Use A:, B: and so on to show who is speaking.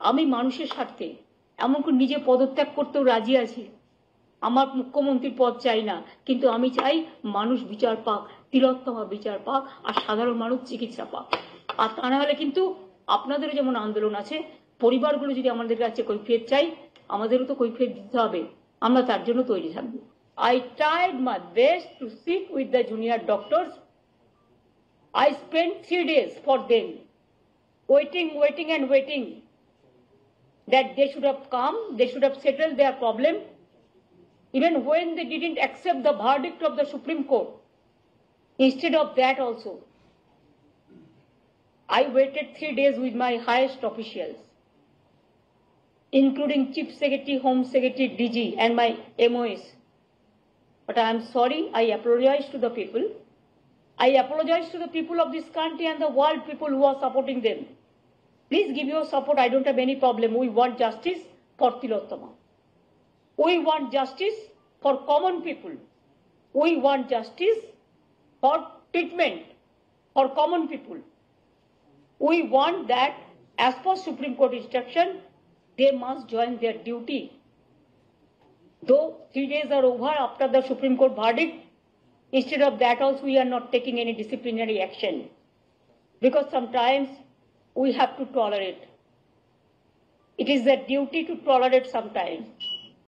A: আমি মানুষের স্বার্থে এমনকি নিজে পদত্যাগ করতেও রাজি আছি। আমার মুখ্যমন্ত্রীর পদ চাই না, কিন্তু আমি চাই মানুষ বিচার পাক, তিলোত্তমা বিচার পাক, আর সাধারণ মানুষ চিকিৎসা পাক। আর তা না হলে কিন্তু আপনাদেরও যেমন আন্দোলন আছে, পরিবারগুলো যদি আমাদের কাছে কৈফিয়ত চাই, আমাদেরও তো কৈফিয়ত দিতে হবে। আমরা তার জন্য তৈরি থাকবো। I tried my best to sit with the junior doctors. I spent 3 days for them, waiting and waiting that they should have come, they should have settled their problem. Even when they didn't accept the verdict of the Supreme Court, instead of that also, I waited 3 days with my highest officials, including Chief Secretary, Home Secretary, DG, and my MOS. But I am sorry, I apologize to the people. I apologize to the people of this country and the world people who are supporting them. Please give your support, I don't have any problem. We want justice for Tilottama. We want justice for common people. We want justice for treatment for common people. We want that, as per Supreme Court instruction, they must join their duty. Though 3 days are over after the Supreme Court verdict, instead of that also we are not taking any disciplinary action, because sometimes we have to tolerate. It is their duty to tolerate sometimes.